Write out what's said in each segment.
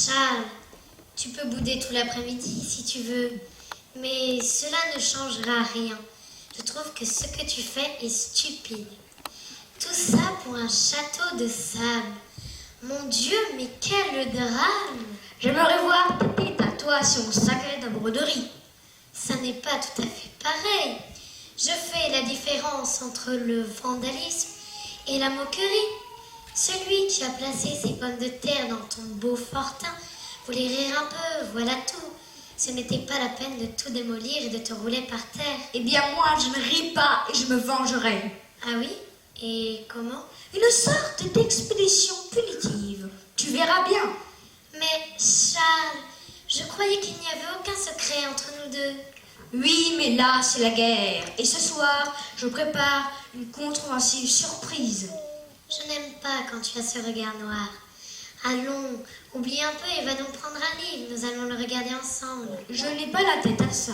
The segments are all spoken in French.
Charles, tu peux bouder tout l'après-midi si tu veux, mais cela ne changera rien. Je trouve que ce que tu fais est stupide. Tout ça pour un château de sable. Mon Dieu, mais quel drame! J'aimerais voir ta tête à toi si on sacrait ta broderie. Ça n'est pas tout à fait pareil. Je fais la différence entre le vandalisme et la moquerie. Celui qui a placé ses pommes de terre dans ton beau fortin voulait rire un peu, voilà tout. Ce n'était pas la peine de tout démolir et de te rouler par terre. Eh bien moi, je ne ris pas et je me vengerai. Ah oui? Et comment? Une sorte d'expédition punitive. Tu verras bien. Mais Charles, je croyais qu'il n'y avait aucun secret entre nous deux. Oui, mais là, c'est la guerre. Et ce soir, je prépare une contre-offensive surprise. Je n'aime pas quand tu as ce regard noir. Allons, oublie un peu et va donc prendre un livre. Nous allons le regarder ensemble. Je n'ai pas la tête à ça.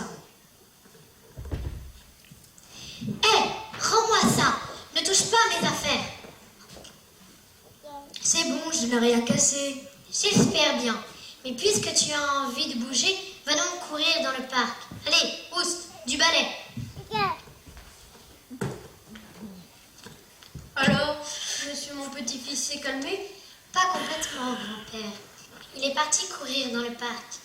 Hé, rends-moi ça. Ne touche pas à mes affaires. C'est bon, je n'ai rien cassé. J'espère bien. Mais puisque tu as envie de bouger, va donc courir dans le parc. Allez, pousse, du balai. Alors, monsieur mon petit-fils s'est calmé? Pas complètement, grand-père. Il est parti courir dans le parc.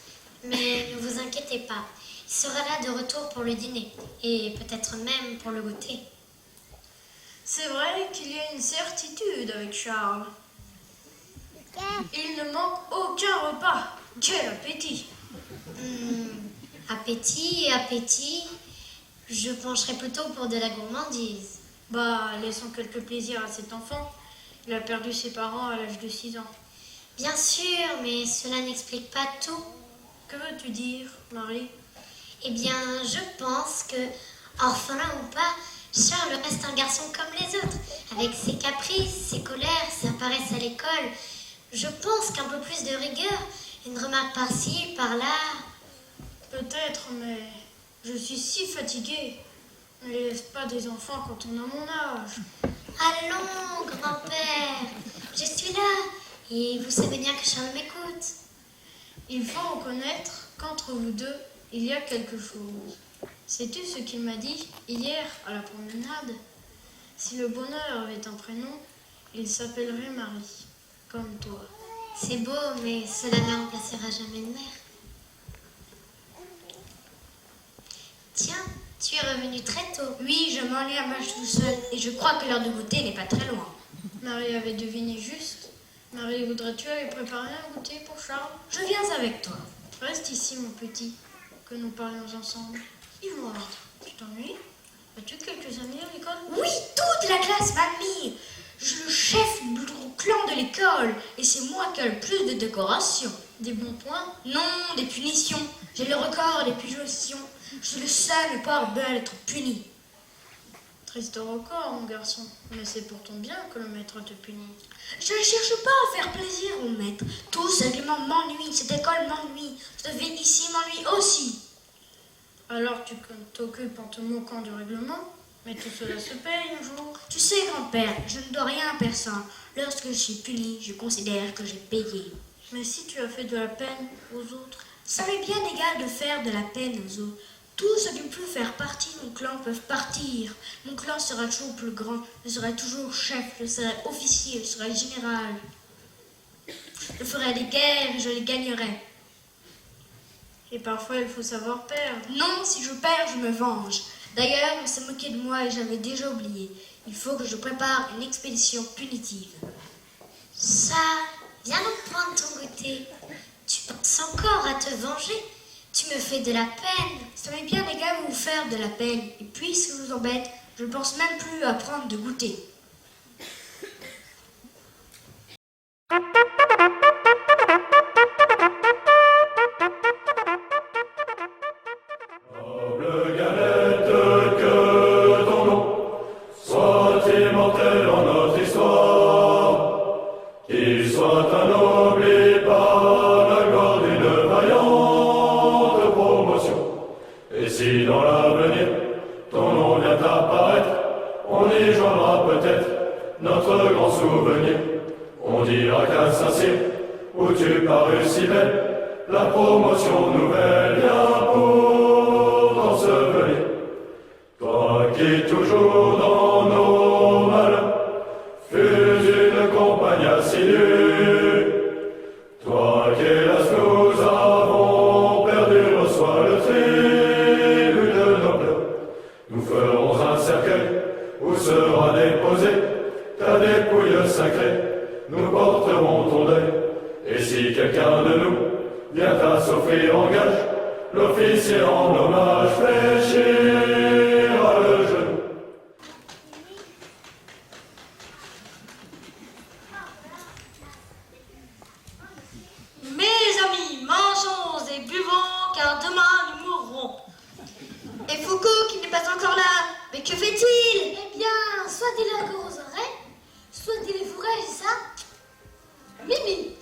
Mais ne vous inquiétez pas. Il sera là de retour pour le dîner. Et peut-être même pour le goûter. C'est vrai qu'il y a une certitude avec Charles. Il ne manque aucun repas. Quel appétit! Appétit et appétit. Je pencherai plutôt pour de la gourmandise. Bah, laissons quelques plaisirs à cet enfant. Il a perdu ses parents à l'âge de 6 ans. Bien sûr, mais cela n'explique pas tout. Que veux-tu dire, Marie? Eh bien, je pense que, orphelin ou pas, Charles reste un garçon comme les autres, avec ses caprices, ses colères, sa paresse à l'école. Je pense qu'un peu plus de rigueur, une remarque par-ci, par-là... Peut-être, mais je suis si fatiguée. Ne les laisse pas des enfants quand on a mon âge. Allons, grand-père, je suis là, et vous savez bien que Charles m'écoute. Il faut reconnaître qu'entre vous deux, il y a quelque chose. Sais-tu ce qu'il m'a dit hier à la promenade? Si le bonheur avait un prénom, il s'appellerait Marie, comme toi. C'est beau, mais cela ne remplacera jamais une mère. Tiens, tu es revenu très tôt. Oui, je m'ennuie à marche tout seul, et je crois que l'heure de goûter n'est pas très loin. Marie avait deviné juste. Marie, voudrais-tu aller préparer un goûter pour Charles? Je viens avec toi. Reste ici, mon petit, que nous parlions ensemble. Dis-moi, tu t'ennuies? As-tu quelques amis à l'école? Oui, toute la classe m'admire. Je suis le chef du clan de l'école, et c'est moi qui ai le plus de décorations. Des bons points? Non, des punitions. J'ai le record des punitions. Je suis le seul à ne pas être puni. Triste record, mon garçon, mais c'est pour ton bien que le maître te punit. Je ne cherche pas à faire plaisir au maître. Tout simplement m'ennuie, cette école m'ennuie. Cette vie ici m'ennuie aussi. Alors tu t'occupes en te moquant du règlement, mais tout cela se paye un jour. Tu sais, grand-père, je ne dois rien à personne. Lorsque je suis puni, je considère que j'ai payé. Mais si tu as fait de la peine aux autres, ça m'est bien égal de faire de la peine aux autres. Tous ceux qui peuvent faire partie de mon clan peuvent partir. Mon clan sera toujours plus grand. Je serai toujours chef. Je serai officier. Je serai général. Je ferai des guerres et je les gagnerai. Et parfois, il faut savoir perdre. Non, si je perds, je me venge. D'ailleurs, on s'est moqué de moi et j'avais déjà oublié. Il faut que je prépare une expédition punitive. Charles, viens donc prendre ton goûter. Tu penses encore à te venger? Tu me fais de la peine. Ça m'est bien égal de vous faire de la peine. Et puis, si je vous embête, je ne pense même plus à prendre de goûter. Noble galette, que ton nom soit immortel en notre histoire, qu'il soit anobli par la gloire d'une vaillante promotion. Et si dans l'avenir ton nom vient apparaître, on y joindra peut-être où tu parus si belle, la promotion nouvelle vient pour t'ensevelir. Toi qui toujours dans nos malheurs fus une compagne assidue, toi qui hélas nous avons perdu, reçois le tribut de nos pleurs. Nous ferons un cercueil où sera déposée ta dépouille sacrée. Nous porterons ton deuil, et si quelqu'un de nous vient à s'offrir en gage, l'officier en hommage fléchira le genou. Mes amis, mangeons et buvons, car demain nous mourrons. Et Foucault, qui n'est pas encore là, mais que fait-il? Eh bien, soit il est encore aux oreilles, soit il est fourré, c'est ça? Mimi!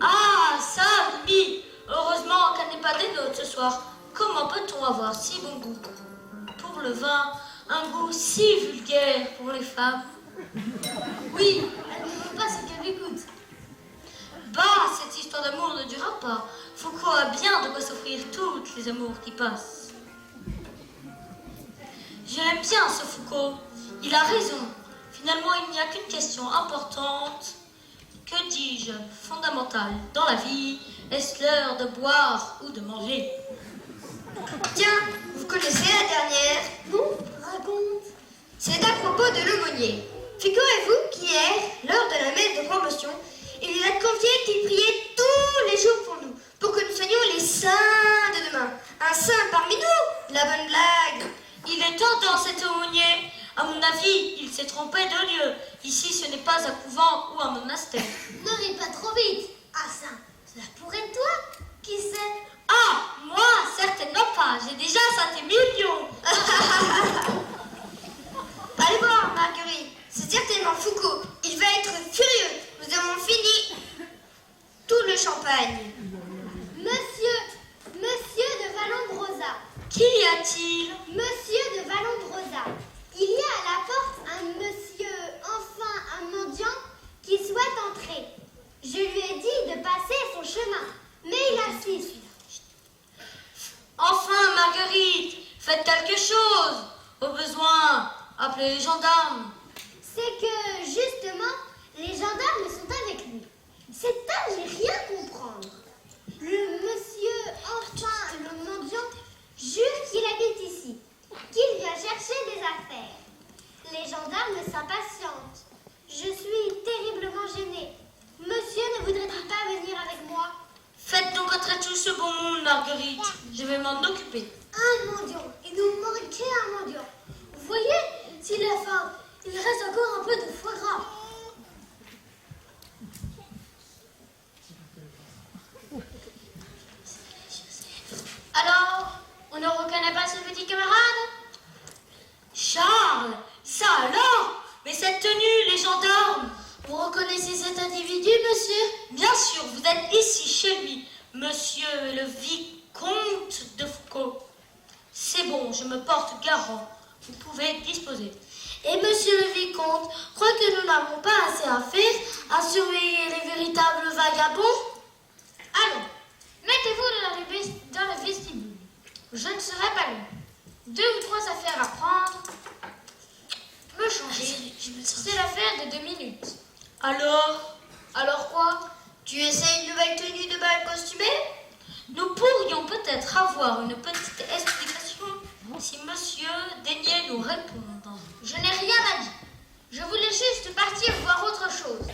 Ah, ça, Mimi. Heureusement qu'elle n'est pas des nôtres ce soir. Comment peut-on avoir si bon goût pour le vin, un goût si vulgaire pour les femmes? Oui, elle ne veut pas ce qu'elle écoute. Bah, cette histoire d'amour ne durera pas. Foucault a bien de quoi s'offrir toutes les amours qui passent. Je l'aime bien, ce Foucault. Il a raison. Finalement, il n'y a qu'une question importante. Que dis-je? Fondamentale. Dans la vie, est-ce l'heure de boire ou de manger? Tiens, vous connaissez la dernière? Non, raconte. C'est à propos de l'aumônier. Figurez-vous qu'hier, lors de la messe de promotion, il nous a confié qu'il priait tous les jours pour nous, pour que nous soyons les saints de demain. Un saint parmi nous, la bonne blague. Il est tentant, cet aumônier. À mon avis, il s'est trompé de lieu. Ici, ce n'est pas un couvent ou un monastère. Ne ris pas trop vite. Ah ça, cela pourrait être toi. Qui sait? Ah, moi, certainement pas. J'ai déjà ça des millions. Allez voir, Marguerite, c'est certainement Foucault. Il va être furieux. Nous avons fini tout le champagne. Monsieur de Vallombrosa. Qu'y a-t-il? Monsieur de Vallombrosa. Il y a à la porte un monsieur, enfin un mendiant, qui souhaite entrer. Je lui ai dit de passer son chemin, mais il insiste. Enfin, Marguerite, faites quelque chose. Au besoin, appelez les gendarmes. C'est que, justement, les gendarmes sont avec lui. Cet homme n'est rien comprendre. Le monsieur, enfin le mendiant, jure qu'il habite ici, qu'il vient chercher des affaires. Les gendarmes s'impatientent. Je suis terriblement gênée. Monsieur ne voudrait-il pas venir avec moi? Faites donc entrer tout ce bon monde, Marguerite. Je vais m'en occuper. Un mendiant. Il nous manquait un mendiant. Vous voyez, s'il a faim, il reste encore un peu de foie gras. Alors, on ne reconnaît pas ce petit camarade? Charles, ça alors? Mais cette tenue, les gendarmes. Vous reconnaissez cet individu, monsieur? Bien sûr, vous êtes ici chez lui, monsieur le vicomte de Foucault. C'est bon, je me porte garant. Vous pouvez disposer. Et monsieur le vicomte croit que nous n'avons pas assez à faire à surveiller les véritables vagabonds? Allons, mettez-vous dans le vestibule. Je ne serai pas long. 2 ou 3 affaires à prendre. Me changer. C'est l'affaire de 2 minutes. Alors quoi? Tu essaies une nouvelle tenue de bal costumée? Nous pourrions peut-être avoir une petite explication si monsieur daignait nous répondre. Je n'ai rien à dire. Je voulais juste partir voir autre chose.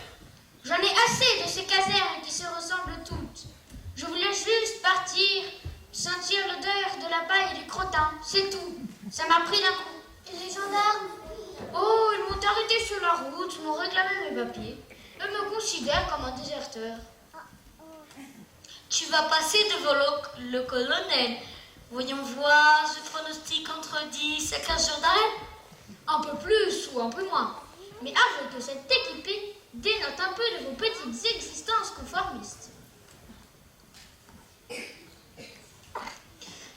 J'en ai assez de ces casernes qui se ressemblent toutes. Je voulais juste partir, sentir l'odeur de la paille et du crottin, c'est tout. Ça m'a pris d'un coup. Et les gendarmes? Oh, ils m'ont arrêté sur la route, m'ont réclamé mes papiers. Eux me considèrent comme un déserteur. Tu vas passer devant le colonel. Voyons voir, je pronostique entre 10 et 15 jours d'arrêt. Un peu plus ou un peu moins. Mais avouez que cette équipée dénote un peu de vos petites existences conformistes.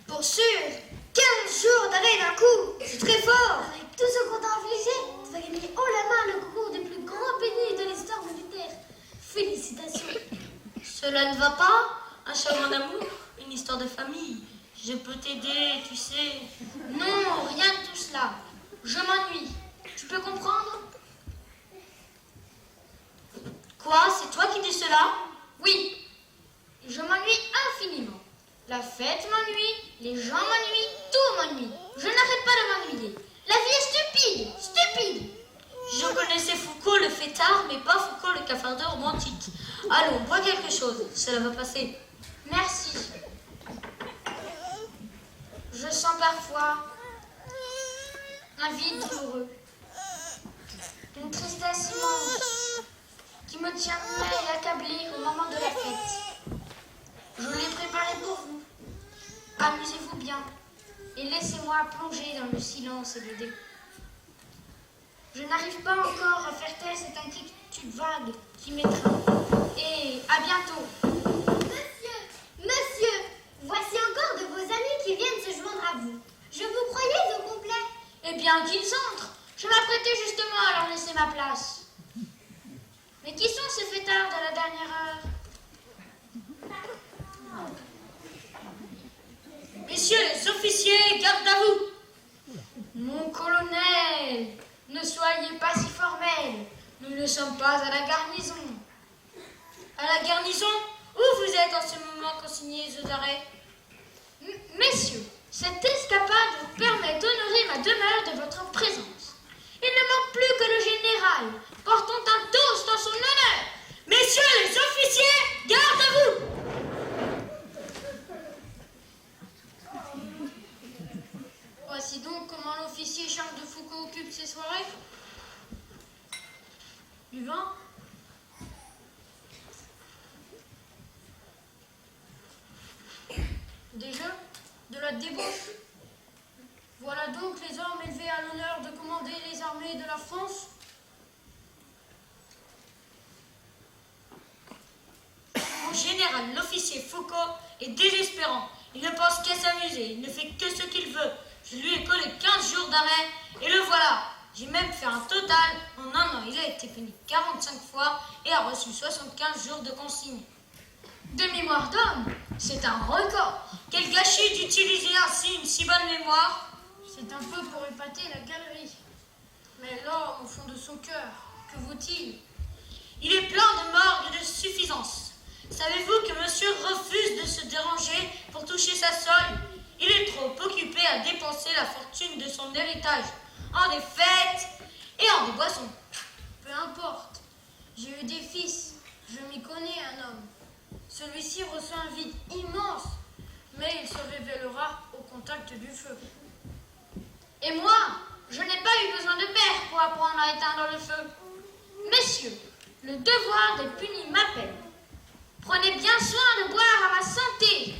Pour sûr, 15 jours d'arrêt d'un coup, c'est très fort. Avec tout ce qu'on t'a infligé, tu vas gagner haut la main le concours des plus grands pénis de l'histoire militaire. Félicitations. Cela ne va pas? Un chagrin d'amour? Une histoire de famille? Je peux t'aider, tu sais. Non, rien de tout cela. Je m'ennuie. Tu peux comprendre? Quoi? C'est toi qui dis cela? Oui. Je m'ennuie infiniment. La fête m'ennuie, les gens m'ennuient, tout m'ennuie. Je n'arrête pas de m'ennuyer. La vie est stupide, stupide. Je connaissais Foucault le fêtard, mais pas Foucault le cafardeur romantique. Allons, bois quelque chose, cela va passer. Merci. Je sens parfois un vide douloureux, une tristesse immense qui me tiendrait accablée au moment de la fête. Je l'ai préparé pour vous. Amusez-vous bien et laissez-moi plonger dans le silence et le dégoût. Je n'arrive pas encore à faire taire cette inquiétude vague qui m'étreint. Et à bientôt. Monsieur, voici encore de vos amis qui viennent se joindre à vous. Je vous croyais au complet. Eh bien qu'ils entrent. Je m'apprêtais justement à leur laisser ma place. Mais qui sont ces fêtards de la dernière heure? Messieurs les officiers, garde à vous! Mon colonel, ne soyez pas si formel. Nous ne sommes pas à la garnison. À la garnison? Où vous êtes en ce moment consignés aux arrêts? Messieurs, cette escapade vous permet d'honorer ma demeure de votre présence. Il ne manque plus que le général. Portons un toast en son honneur. Messieurs les officiers, garde à vous! Voici donc comment l'officier Charles de Foucault occupe ses soirées. Du vin? Des jeux, de la débauche. Voilà donc les hommes élevés à l'honneur de commander les armées de la France. Mon général, l'officier Foucault, est désespérant. Il ne pense qu'à s'amuser, il ne fait que ce qu'il veut. Je lui ai collé 15 jours d'arrêt, et le voilà. J'ai même fait un total. En un an, il a été puni 45 fois et a reçu 75 jours de consigne. De mémoire d'homme, c'est un record. Quel gâchis d'utiliser ainsi une si bonne mémoire. C'est un peu pour épater la galerie. Mais l'homme, au fond de son cœur, que vaut-il? Il est plein de morgue et de suffisance. Savez-vous que monsieur refuse de se déranger pour toucher sa solde? Il est trop occupé à dépenser la fortune de son héritage en des fêtes et en des boissons. Peu importe. J'ai eu des fils. Je m'y connais, un homme. Celui-ci reçoit un vide immense, mais il se révélera au contact du feu. Et moi, je n'ai pas eu besoin de père pour apprendre à éteindre le feu. Messieurs, le devoir des punis m'appelle. Prenez bien soin de boire à ma santé.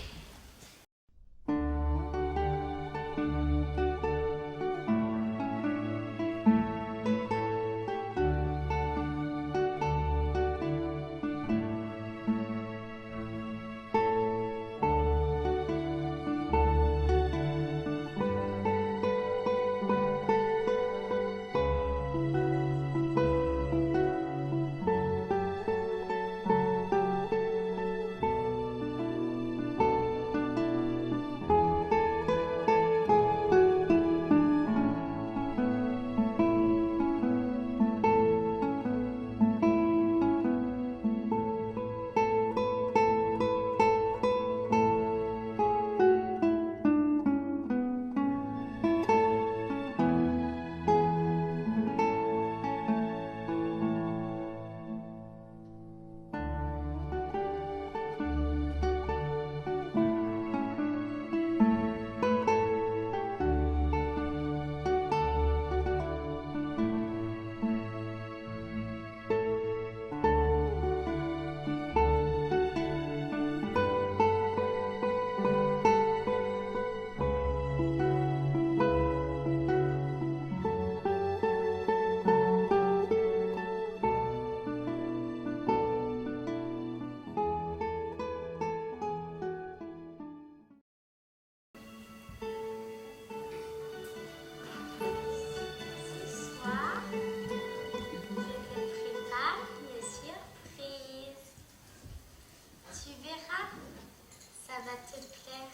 va te plaire.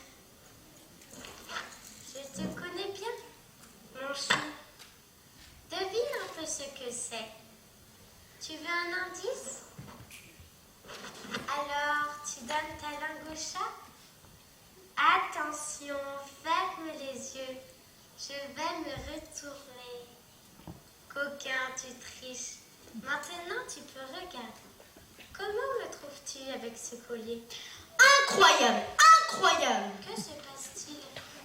Je te connais bien, mon chou. Devine un peu ce que c'est. Tu veux un indice? Alors, tu donnes ta langue au chat? Attention, ferme les yeux. Je vais me retourner. Coquin, tu triches. Maintenant, tu peux regarder. Comment me trouves-tu avec ce collier? Incroyable, incroyable. Que se passe-t-il?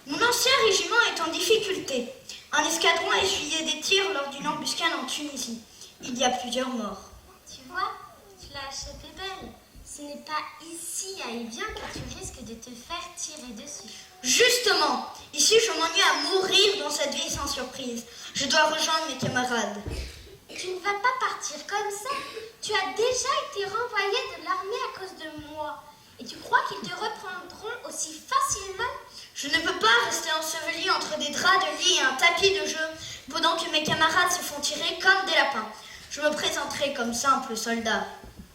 Mon ancien régiment est en difficulté. Un escadron a essuyé des tirs lors d'une embuscade en Tunisie. Il y a plusieurs morts. Tu vois, tu l'as acheté belle. Ce n'est pas ici à Evian que tu risques de te faire tirer dessus. Justement, ici je m'ennuie à mourir dans cette vie sans surprise. Je dois rejoindre mes camarades. Tu ne vas pas partir comme ça. Tu as déjà été renvoyé de l'armée à cause de moi. Et tu crois qu'ils te reprendront aussi facilement? Je ne peux pas rester enseveli entre des draps de lit et un tapis de jeu pendant que mes camarades se font tirer comme des lapins. Je me présenterai comme simple soldat.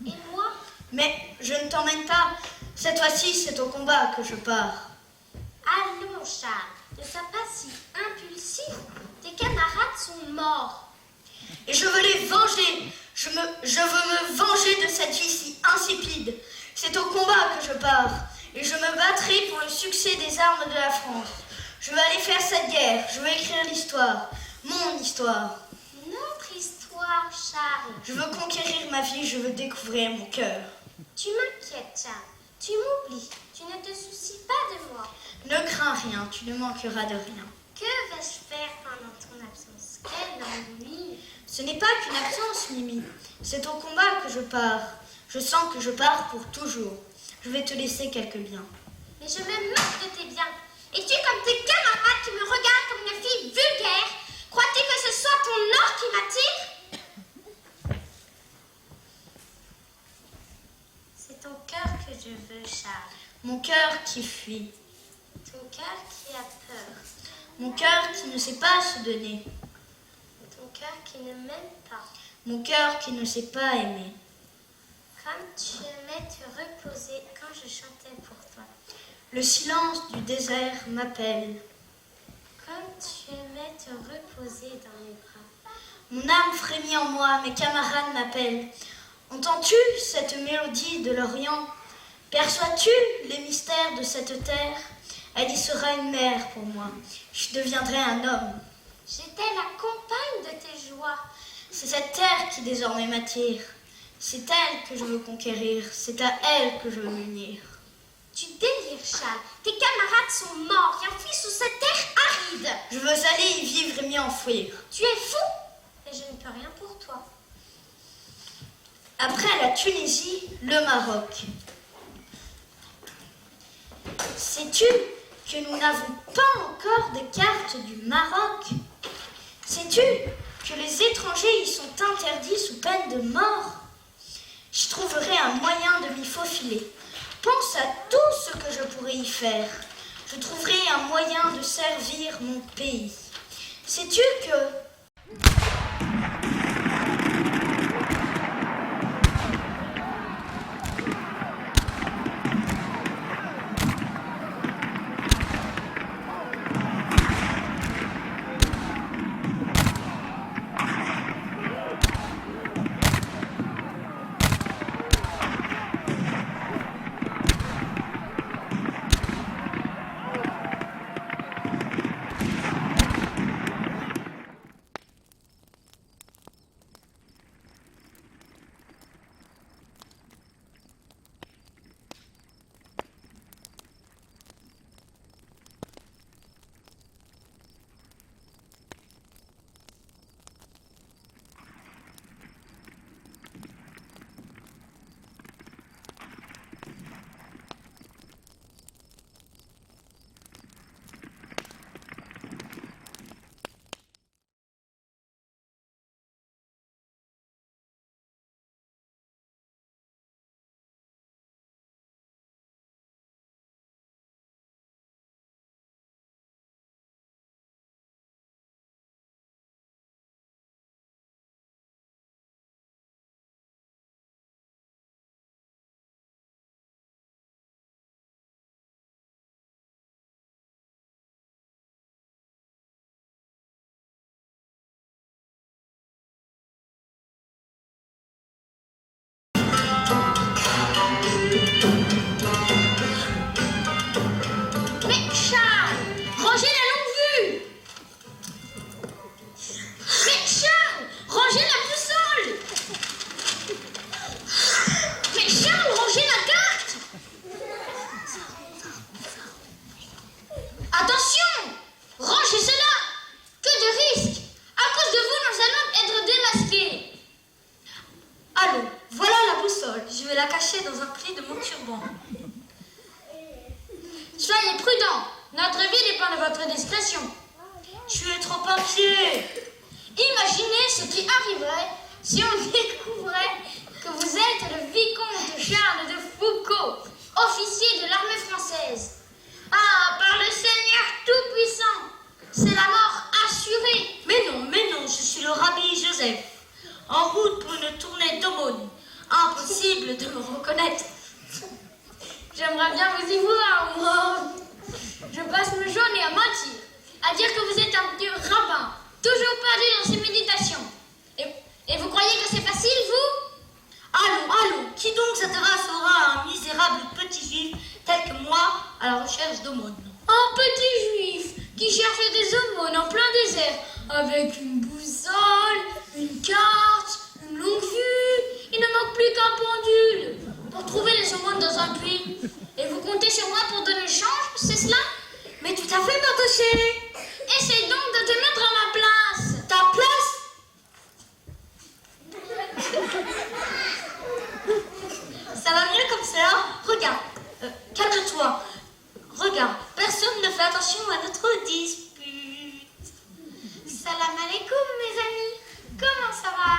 Et moi? Mais je ne t'emmène pas. Cette fois-ci, c'est au combat que je pars. Allons, Charles. Ne sois pas si impulsif. Tes camarades sont morts. Et je veux les venger. Je veux me venger de cette vie si insipide. C'est au combat que je pars. Et je me battrai pour le succès des armes de la France. Je veux aller faire cette guerre. Je veux écrire l'histoire. Mon histoire. Notre histoire, Charles. Je veux conquérir ma vie. Je veux découvrir mon cœur. Tu m'inquiètes, Charles. Tu m'oublies. Tu ne te soucies pas de moi. Ne crains rien. Tu ne manqueras de rien. Que vais-je faire pendant ton absence? Quel ennui! Ce n'est pas qu'une absence, Mimi. C'est au combat que je pars. Je sens que je pars pour toujours. Je vais te laisser quelques biens. Mais je me moque de tes biens. Es-tu comme tes camarades qui me regardent comme une fille vulgaire? Crois-tu que ce soit ton or qui m'attire? C'est ton cœur que je veux, Charles. Mon cœur qui fuit. Ton cœur qui a peur. Mon cœur qui ne sait pas se donner. Ton cœur qui ne m'aime pas. Mon cœur qui ne sait pas aimer. Comme tu aimais te reposer quand je chantais pour toi. Le silence du désert m'appelle. Comme tu aimais te reposer dans mes bras. Mon âme frémit en moi, mes camarades m'appellent. Entends-tu cette mélodie de l'Orient? Perçois-tu les mystères de cette terre? Elle y sera une mère pour moi. Je deviendrai un homme. J'étais la compagne de tes joies. C'est cette terre qui désormais m'attire. C'est elle que je veux conquérir. C'est à elle que je veux m'unir. Tu délires, Charles. Tes camarades sont morts et enfuis sous cette terre aride. Je veux aller y vivre et m'y enfouir. Tu es fou, et je ne peux rien pour toi. Après la Tunisie, le Maroc. Sais-tu que nous n'avons pas encore de carte du Maroc? Sais-tu que les étrangers y sont interdits sous peine de mort? Je trouverai un moyen de m'y faufiler. Pense à tout ce que je pourrais y faire. Je trouverai un moyen de servir mon pays. Sais-tu que... l'a caché dans un pli de mon turban. Soyez prudents. Notre vie dépend de votre discrétion. Tu es trop inquiet. Imaginez ce qui arriverait si on découvrait que vous êtes le vicomte Charles de Foucault, officier de l'armée française. Ah, par le Seigneur Tout-Puissant, c'est la mort assurée. Mais non, je suis le rabbi Joseph, en route pour une tournée d'aumône. Impossible de me reconnaître. J'aimerais bien vous y voir, moi. Je passe mes journées à mentir, à dire que vous êtes un vieux rabbin, toujours perdu dans ses méditations. Et vous croyez que c'est facile, vous? Allons, qui donc s'intéressera à un misérable petit juif tel que moi à la recherche d'aumône? Un petit juif qui cherche des aumônes en plein désert, avec une boussole, une carte, une longue vue. Il ne manque plus qu'un pendule pour trouver les aumônes dans un puits. Et vous comptez sur moi pour donner le change, c'est cela? Mais tout à fait, Mardoché. Essaye donc de te mettre à ma place. Ta place? Ça va mieux comme ça, hein? Regarde, calme-toi. Regarde, personne ne fait attention à notre dispute. Salam alaikum, mes amis. Comment ça va?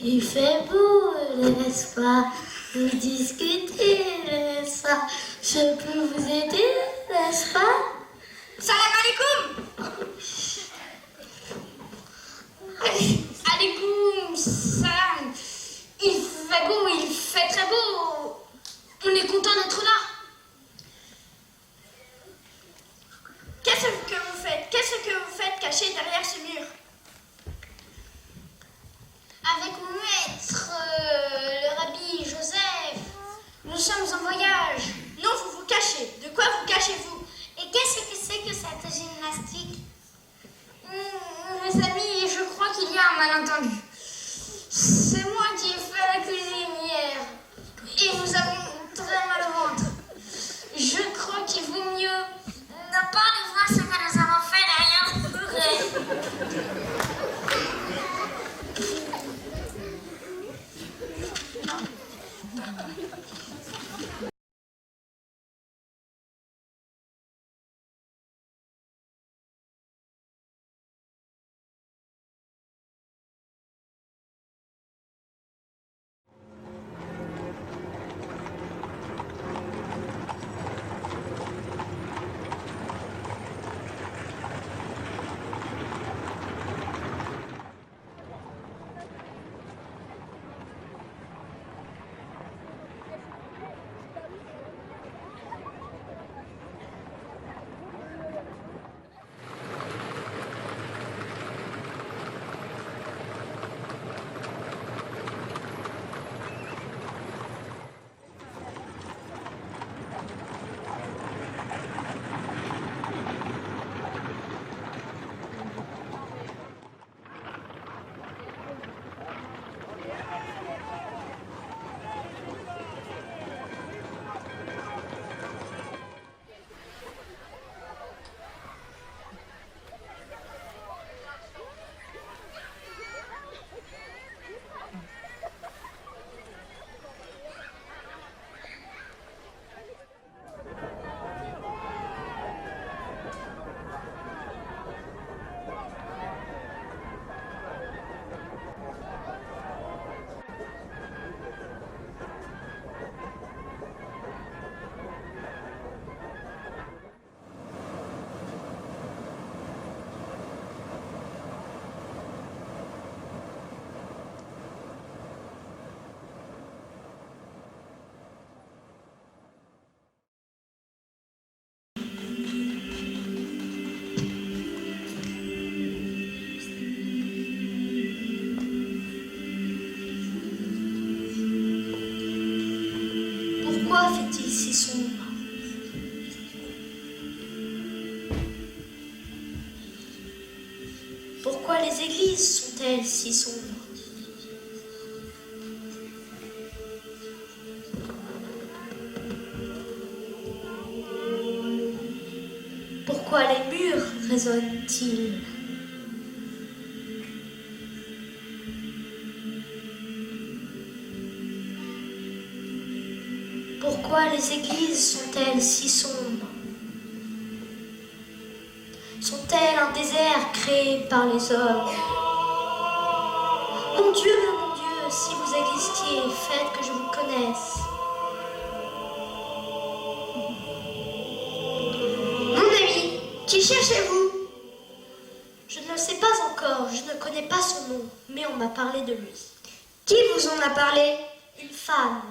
Il fait beau, n'est-ce pas? Vous discutez, n'est-ce pas? Je peux vous aider, n'est-ce pas? Salam alaikum. Alaikum salam. Il fait beau, il fait très beau. On est content d'être là. Qu'est-ce que vous faites? Qu'est-ce que vous faites caché derrière ce mur? Avec mon maître, le rabbi Joseph, nous sommes en voyage. Non, vous vous cachez. De quoi vous cachez-vous? Et qu'est-ce que c'est que cette gymnastique? Mes amis, je crois qu'il y a un malentendu. C'est moi qui ai fait la cuisine hier. Et nous avons très mal au ventre. Je crois qu'il vaut mieux ne pas aller voir ce que nous avons fait derrière. Pourquoi fait-il si sombre? Pourquoi les églises sont-elles si sombres? Pourquoi les murs résonnent-ils? Pourquoi les églises sont-elles si sombres? Sont-elles un désert créé par les hommes? Mon Dieu, si vous existiez, faites que je vous connaisse. Mon ami, qui cherchez-vous? Je ne le sais pas encore, je ne connais pas son nom, mais on m'a parlé de lui. Qui vous en a parlé? Une femme.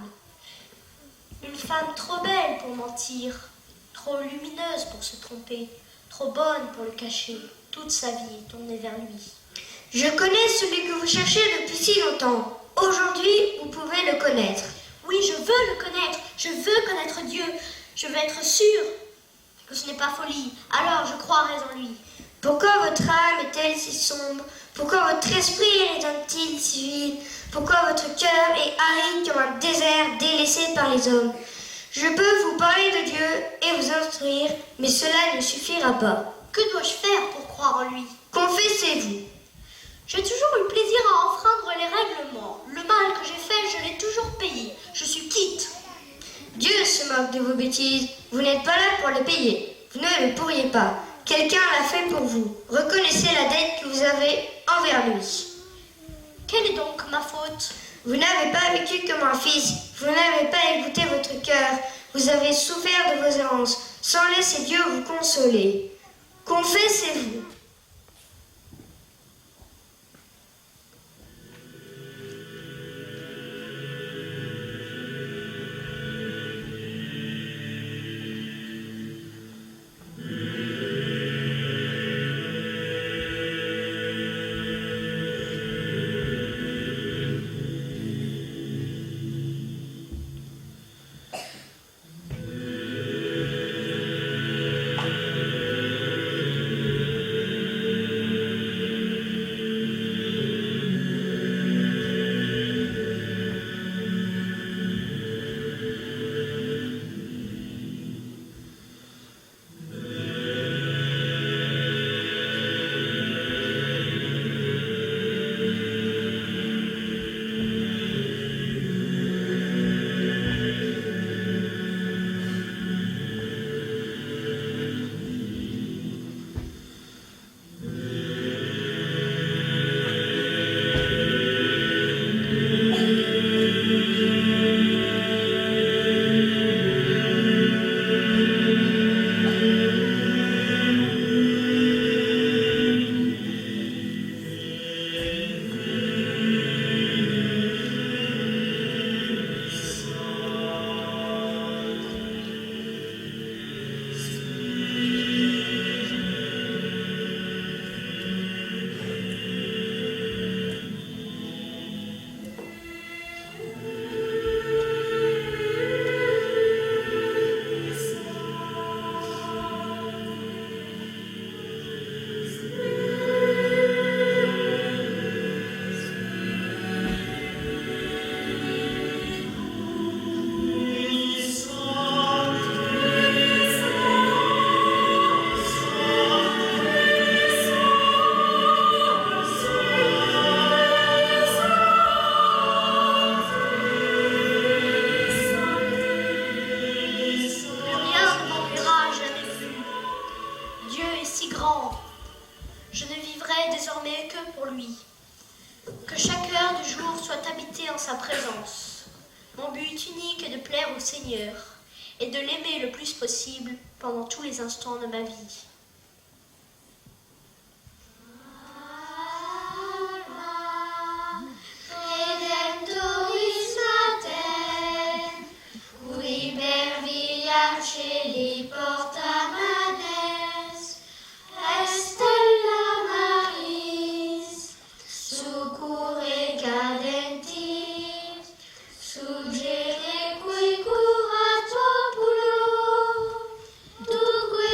Une femme trop belle pour mentir, trop lumineuse pour se tromper, trop bonne pour le cacher. Toute sa vie est tournée vers lui. Je connais celui que vous cherchez depuis si longtemps. Aujourd'hui, vous pouvez le connaître. Oui, je veux le connaître. Je veux connaître Dieu. Je veux être sûre que ce n'est pas folie. Alors je croirai en lui. Pourquoi votre âme est-elle si sombre? Pourquoi votre esprit résonne-t-il si vide? Pourquoi votre cœur est aride comme un désert délaissé par les hommes? Je peux vous parler de Dieu et vous instruire, mais cela ne suffira pas. Que dois-je faire pour croire en lui? Confessez-vous. J'ai toujours eu plaisir à enfreindre les règlements. Le mal que j'ai fait, je l'ai toujours payé. Je suis quitte. Dieu se moque de vos bêtises. Vous n'êtes pas là pour les payer. Vous ne le pourriez pas. Quelqu'un l'a fait pour vous. Reconnaissez la dette que vous avez envers lui. Quelle est donc ma faute? Vous n'avez pas vécu comme un fils. Vous n'avez pas écouté votre cœur. Vous avez souffert de vos errances, sans laisser Dieu vous consoler. Confessez-vous. Je ne vivrai désormais que pour lui. Que chaque heure du jour soit habitée en sa présence. Mon but unique est de plaire au Seigneur et de l'aimer le plus possible pendant tous les instants de ma vie. Curato pulo, dunque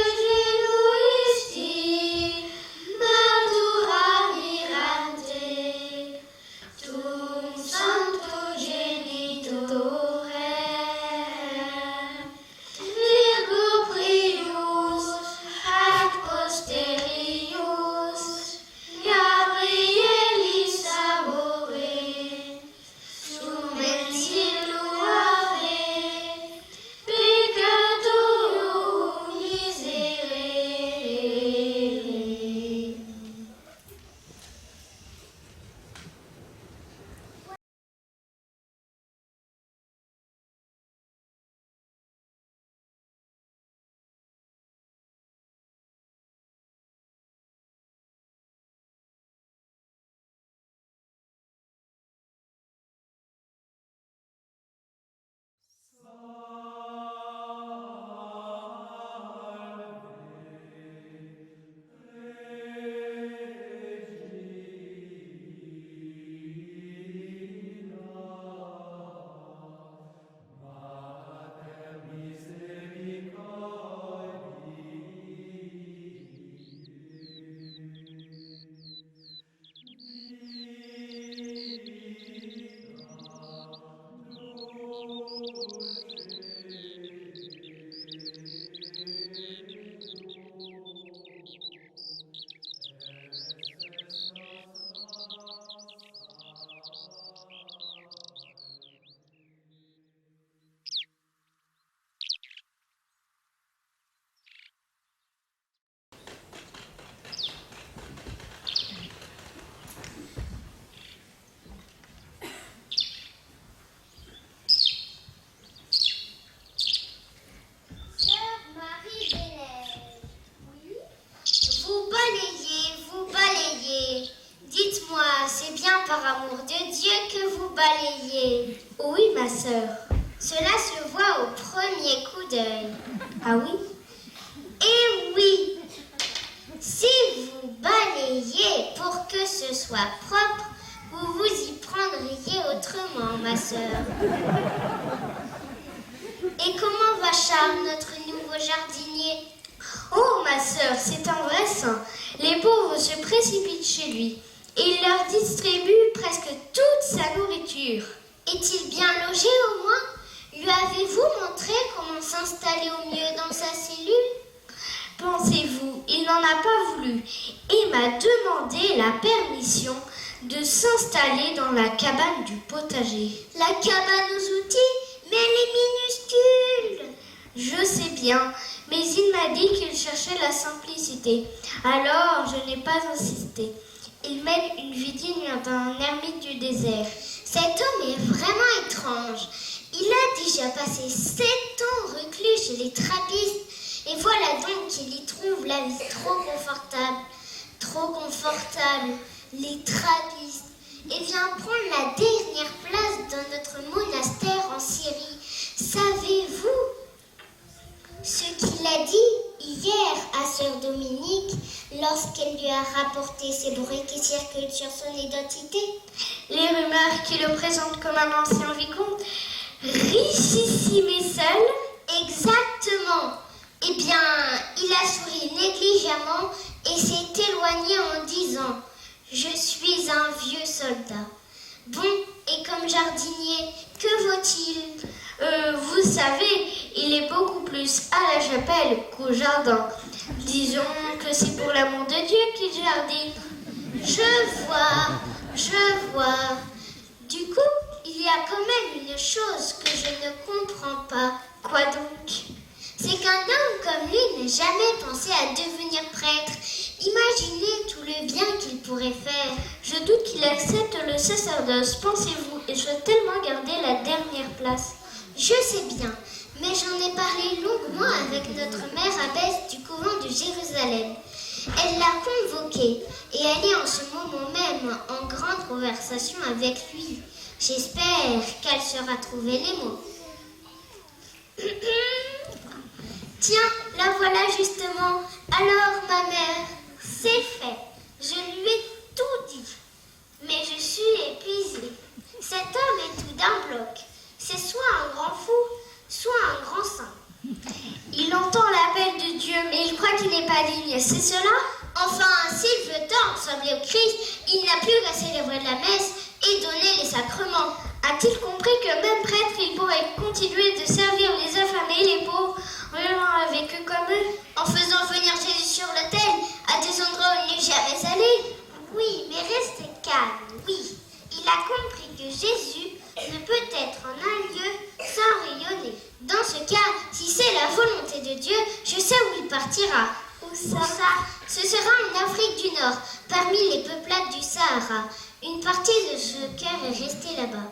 Cela se voit au premier coup d'œil. Ah oui? Eh oui! Si vous balayez pour que ce soit propre, vous vous y prendriez autrement, ma sœur. Et comment va Charles, notre nouveau jardinier? Oh, ma sœur, c'est un vrai saint. Les pauvres se précipitent chez lui et il leur distribue presque toute sa nourriture. Est-il bien logé au moins? Lui avez-vous montré comment s'installer au mieux dans sa cellule? Pensez-vous, il n'en a pas voulu et m'a demandé la permission de s'installer dans la cabane du potager. La cabane aux outils? Mais elle est minuscule! Je sais bien, mais il m'a dit qu'il cherchait la simplicité. Alors, je n'ai pas insisté. Il mène une vie digne d'un ermite du désert. Cet homme est vraiment étrange. Il a déjà passé 7 ans reclus chez les trappistes. Et voilà donc qu'il y trouve la vie trop confortable. Trop confortable. Les trappistes. Et vient prendre la dernière place dans notre monastère en Syrie. Savez-vous ce qu'il a dit hier à sœur Dominique lorsqu'elle lui a rapporté ces bruits qui circulent sur son identité? Les rumeurs qui le présentent comme un ancien vicomte, richissime et seul? Exactement. Eh bien, il a souri négligemment et s'est éloigné en disant « Je suis un vieux soldat. » Bon, et comme jardinier, que vaut-il? Vous savez, il est beaucoup plus à la chapelle qu'au jardin. Disons que c'est pour l'amour de Dieu qu'il jardine. Je vois. Du coup, il y a quand même une chose que je ne comprends pas. Quoi donc? C'est qu'un homme comme lui n'a jamais pensé à devenir prêtre. Imaginez tout le bien qu'il pourrait faire. Je doute qu'il accepte le sacerdoce, pensez-vous, et souhaite tellement garder la dernière place. Je sais bien, mais j'en ai parlé longuement avec notre mère abbesse du couvent de Jérusalem. Elle l'a convoqué et elle est en ce moment même en grande conversation avec lui. J'espère qu'elle saura trouver les mots. Tiens, la voilà justement. Alors, ma mère, c'est fait. Je lui ai tout dit. Mais je suis épuisée. Cet homme est tout d'un bloc. C'est soit un grand fou, soit un grand saint. Il entend l'appel de Dieu, mais il croit qu'il n'est pas digne, c'est cela? Enfin, s'il veut tant ressembler au Christ, il n'a plus qu'à célébrer la messe et donner les sacrements. A-t-il compris que même prêtre, il pourrait continuer de servir les affamés, les pauvres, en vivant avec eux comme eux? En faisant venir Jésus sur l'autel, à des endroits où il n'est jamais allé? Oui, mais restez calme, oui. Il a compris que Jésus ne peut être en un lieu sans rayonner. Dans ce cas, si c'est la volonté de Dieu, je sais où il partira. Où ça? Ce sera en Afrique du Nord, parmi les peuplades du Sahara. Une partie de ce cœur est restée là-bas.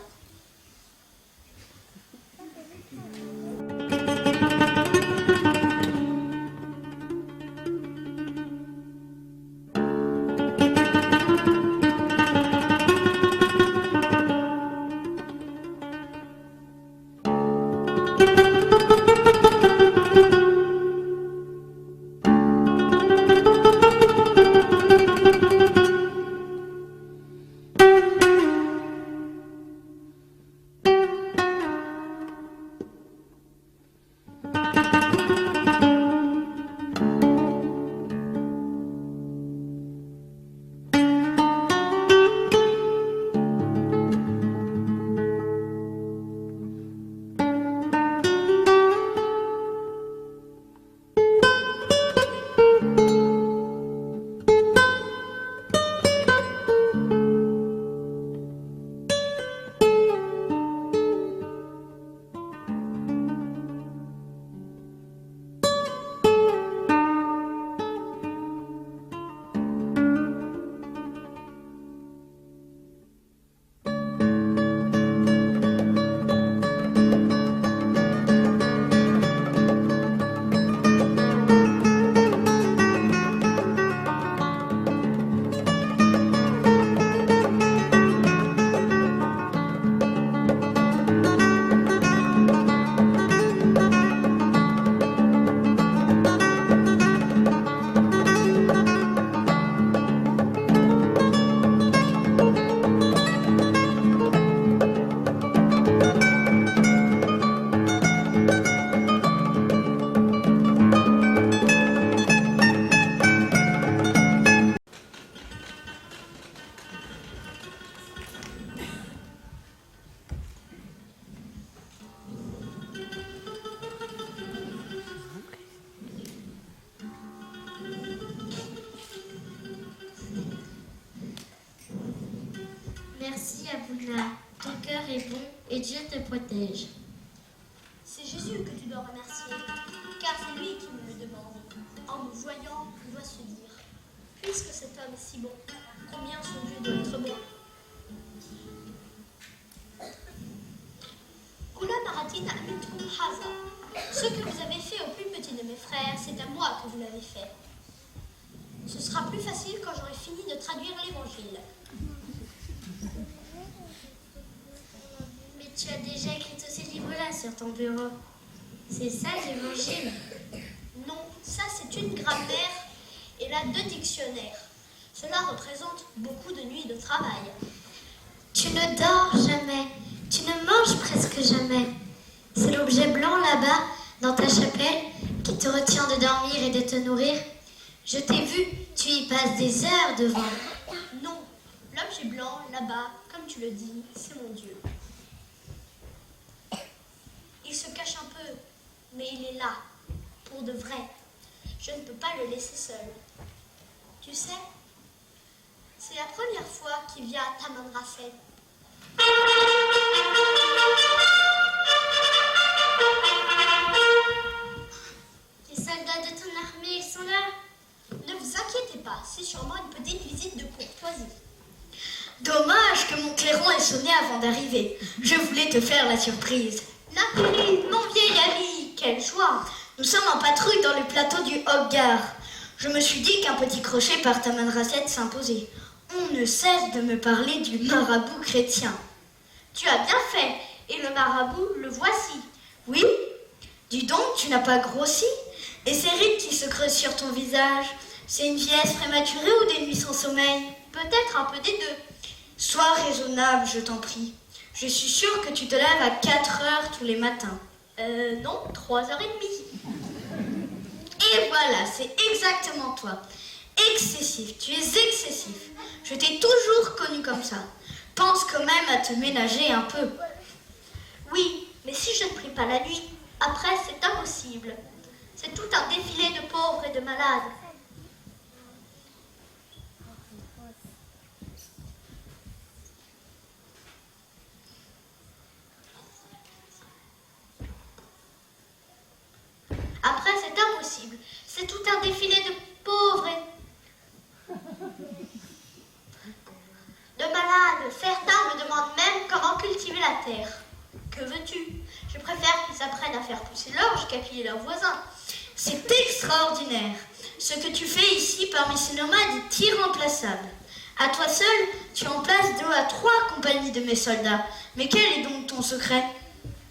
Merci, Aboula. Ton cœur est bon et Dieu te protège. C'est Jésus que tu dois remercier, car c'est lui qui me le demande. En me voyant, il doit se dire, puisque cet homme est si bon, combien son Dieu doit être bon. Kula Maratin Amitkum Haza. Ce que vous avez fait au plus petit de mes frères, c'est à moi que vous l'avez fait. Ce sera plus facile quand j'aurai fini de traduire l'évangile. Mais tu as déjà écrit tous ces livres-là sur ton bureau. C'est ça l'évangile? Non, ça c'est une grammaire et là 2 dictionnaires. Cela représente beaucoup de nuits de travail. Tu ne dors jamais, tu ne manges presque jamais. C'est l'objet blanc là-bas, dans ta chapelle, qui te retient de dormir et de te nourrir. Je t'ai vu, tu y passes des heures devant. Non, l'objet blanc là-bas, comme tu le dis, c'est mon Dieu. Il se cache un peu, mais il est là, pour de vrai. Je ne peux pas le laisser seul. Tu sais, c'est la première fois qu'il vient à Tamanrasset. Les soldats de ton armée, ils sont là. Ne vous inquiétez pas, c'est sûrement une petite visite de courtoisie. Dommage que mon clairon ait sonné avant d'arriver. Je voulais te faire la surprise. Nathalie, mon vieil ami, quelle joie! Nous sommes en patrouille dans le plateau du Hoggar. Je me suis dit qu'un petit crochet par Tamanrasset s'imposait. On ne cesse de me parler du marabout chrétien. Tu as bien fait, et le marabout, le voici. Oui? Dis donc, tu n'as pas grossi? Et ces rides qui se creusent sur ton visage, c'est une vieillesse prématurée ou des nuits sans sommeil? Peut-être un peu des deux. Sois raisonnable, je t'en prie. Je suis sûre que tu te lèves à 4 heures tous les matins. Non, 3h30. Et voilà, c'est exactement toi. Excessif, tu es excessif. Je t'ai toujours connu comme ça. Pense quand même à te ménager un peu. Oui, mais si je ne prie pas la nuit, après c'est impossible. C'est tout un défilé de pauvres et de malades. Après c'est impossible. C'est tout un défilé de pauvres et de malades. Certains me demandent même comment cultiver la terre. Que veux-tu? Je préfère qu'ils apprennent à faire pousser l'orge qu'à piller leurs voisins. C'est extraordinaire. Ce que tu fais ici parmi ces nomades est irremplaçable. À toi seul, tu en places 2 à 3 compagnies de mes soldats. Mais quel est donc ton secret?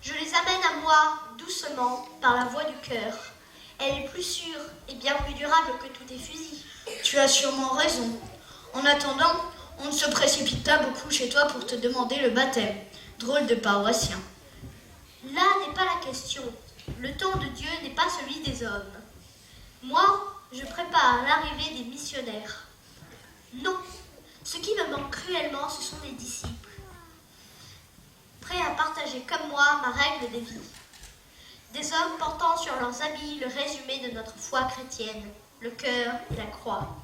Je les amène à moi, doucement, par la voie du cœur. Elle est plus sûre et bien plus durable que tous tes fusils. Tu as sûrement raison. En attendant, on ne se précipite pas beaucoup chez toi pour te demander le baptême. Drôle de paroissien. Là n'est pas la question. Le temps de Dieu n'est pas celui des hommes. Moi, je prépare l'arrivée des missionnaires. Non, ce qui me manque cruellement, ce sont des disciples. Prêts à partager comme moi ma règle de vie. Des hommes portant sur leurs habits le résumé de notre foi chrétienne, le cœur et la croix.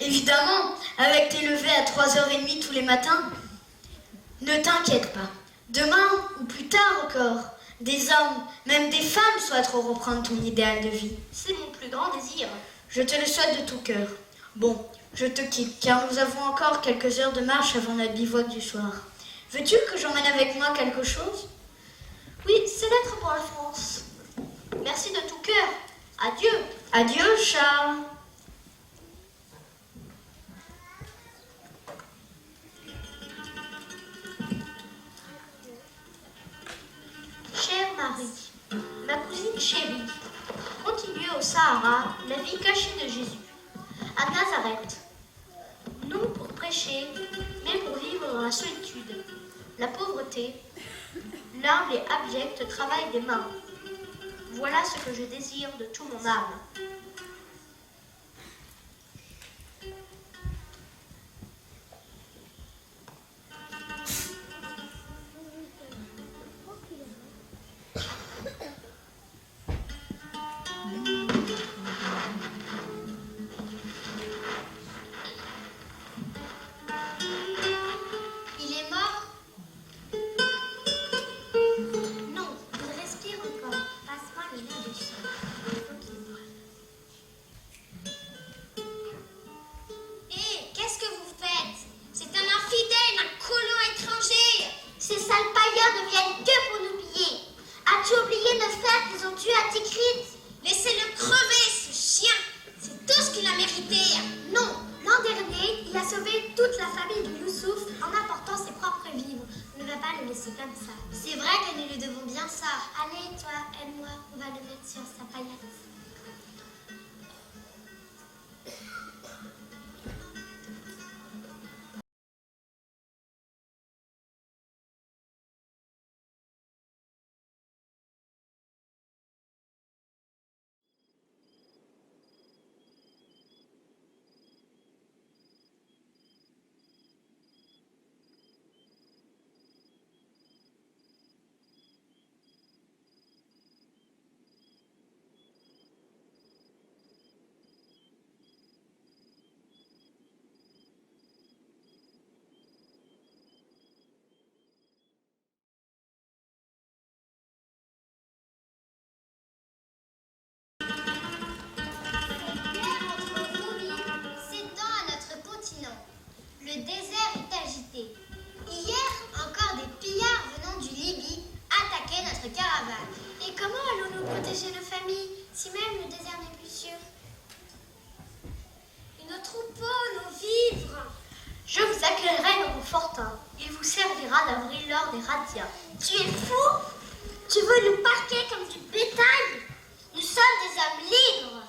Évidemment, avec tes levées à 3h30 tous les matins. Ne t'inquiète pas. Demain, ou plus tard encore, des hommes, même des femmes souhaiteront reprendre ton idéal de vie. C'est mon plus grand désir. Je te le souhaite de tout cœur. Bon, je te quitte, car nous avons encore quelques heures de marche avant notre bivouac du soir. Veux-tu que j'emmène avec moi quelque chose? Oui, ces lettres pour la France. Merci de tout cœur. Adieu. Adieu, Charles. Chère Marie, ma cousine chérie, continuez au Sahara la vie cachée de Jésus, à Nazareth. Non pour prêcher, mais pour vivre dans la solitude, la pauvreté, l'humble et abject travail des mains. Voilà ce que je désire de tout mon âme. Il de faire qu'ils ont tué à Tikrit. Laissez-le crever, ce chien. C'est tout ce qu'il a mérité. Non, l'an dernier, il a sauvé toute la famille de Youssouf en apportant ses propres vivres. On ne va pas le laisser comme ça. C'est vrai que nous lui devons bien ça. Allez, toi, aide-moi, on va le mettre sur sa paillasse. S'étend à notre continent. Le désert est agité. Hier, encore des pillards venant du Libye attaquaient notre caravane. Et comment allons-nous protéger nos familles si même le désert n'est plus sûr? Et nos troupeaux, nos vivres? Je vous accueillerai dans mon fortin. Il vous servira d'abri lors des razzias. Tu es fou? Tu veux nous parquer comme du bétail? Nous sommes des hommes libres.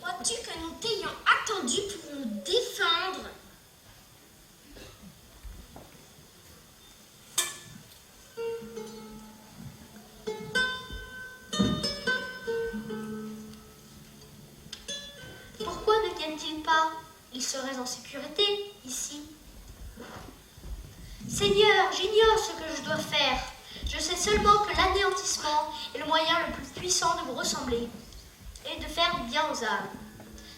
Crois-tu que nous t'ayons attendu pour nous défendre? Pourquoi ne viennent-ils pas? Ils seraient en sécurité ici. Seigneur, j'ignore ce que je dois faire. Je sais seulement que l'anéantissement est le moyen le plus puissant de vous ressembler et de faire du bien aux âmes.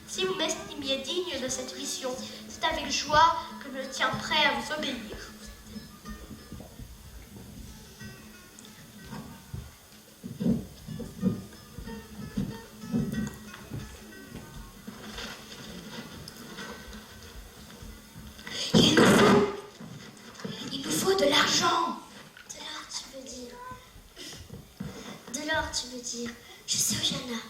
Si vous m'estimiez digne de cette mission, c'est avec joie que je me tiens prêt à vous obéir. Il nous faut de l'argent. De l'or, tu veux dire? De l'or, tu veux dire? Je sais où il y en a.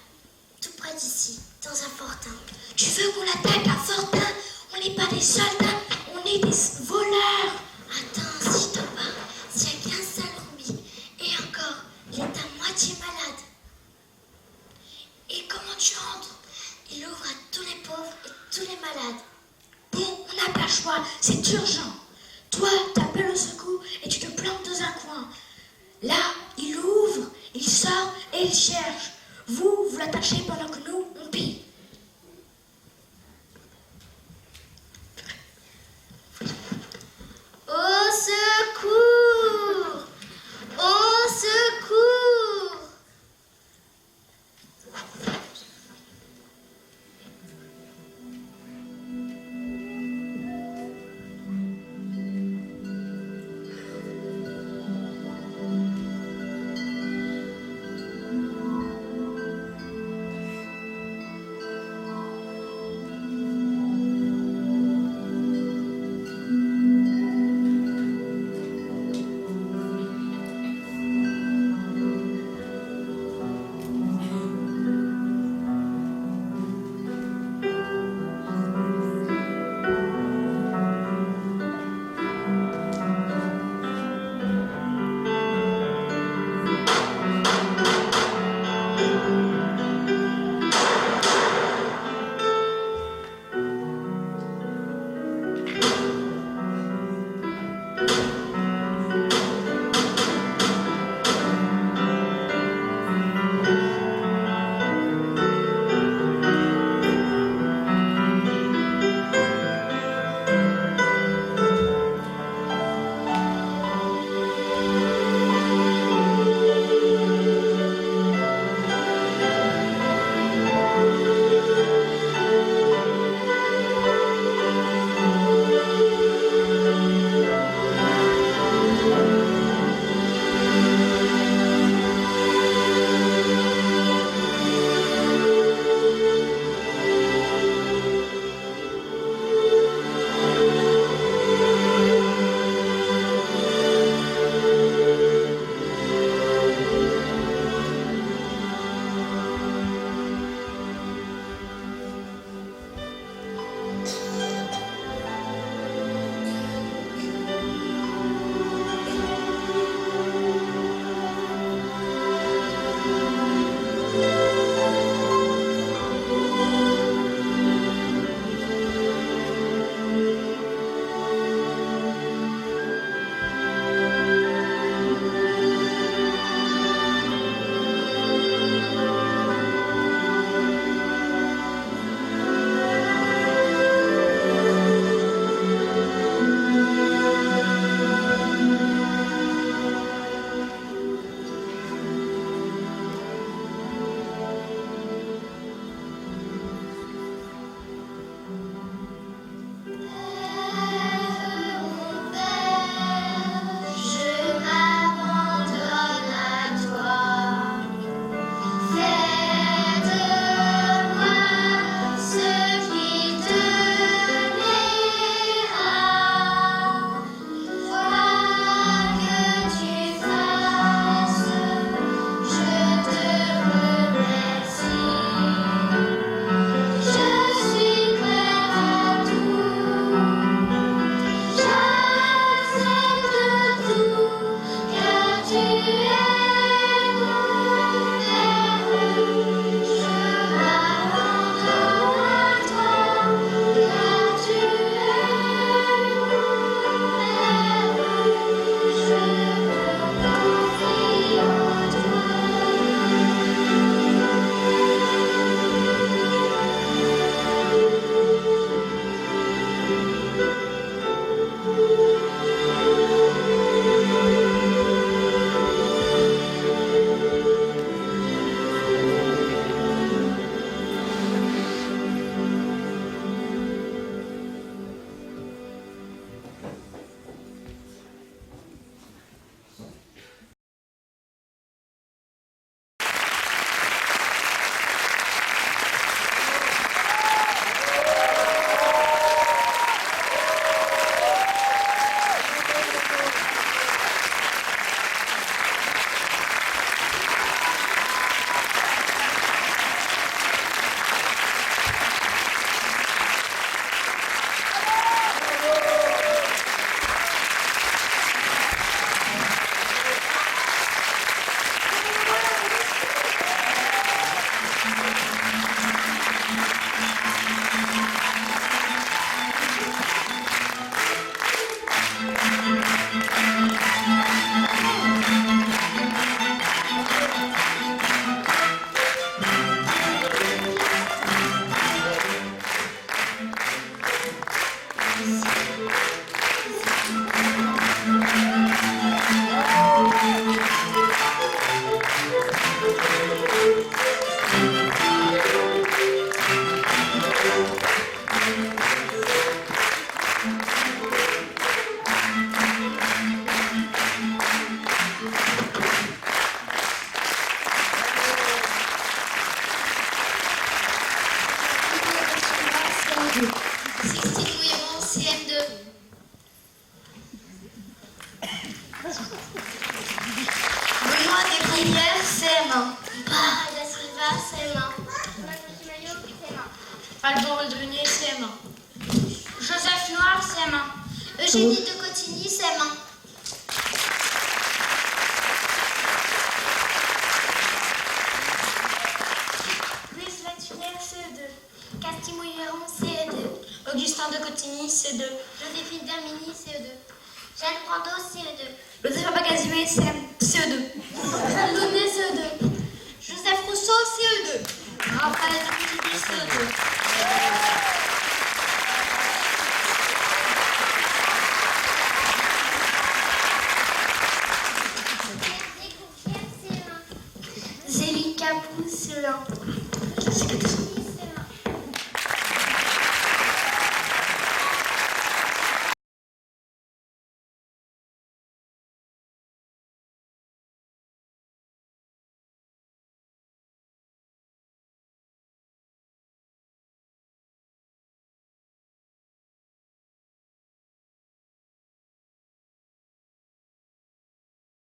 Tout près d'ici, dans un fortin. Tu veux qu'on attaque un fortin? On n'est pas des soldats, on est des voleurs. Attends, si je te parle, s'il n'y a qu'un seul rubis, et encore, il est à moitié malade. Et comment tu entres? Il ouvre à tous les pauvres et tous les malades. Bon, on n'a pas le choix, c'est urgent. Toi, t'appelles au secours et tu te plantes dans un coin. Là, il ouvre, il sort et il cherche. Vous l'attachez pendant que nous, on pille. Au secours! Au secours! Benoît Desprières, CM1. Barbara da Silva, CM1. Alban Redrunier, CM1. Joseph Noir, CM1. Eugénie de Cotigny, CM1. Louise Latunaire, CE2. Castille-Mouilleron, CE2. Augustin de Cotigny, C2. Joséphine Dermini, CE2. Jeanne Brando, CE2. Joseph Abagazimé, CE2. Delaunay, CE2. Joseph Rousseau, CE2. Raphaël Druidi, C2. Zélie Capou, CE1.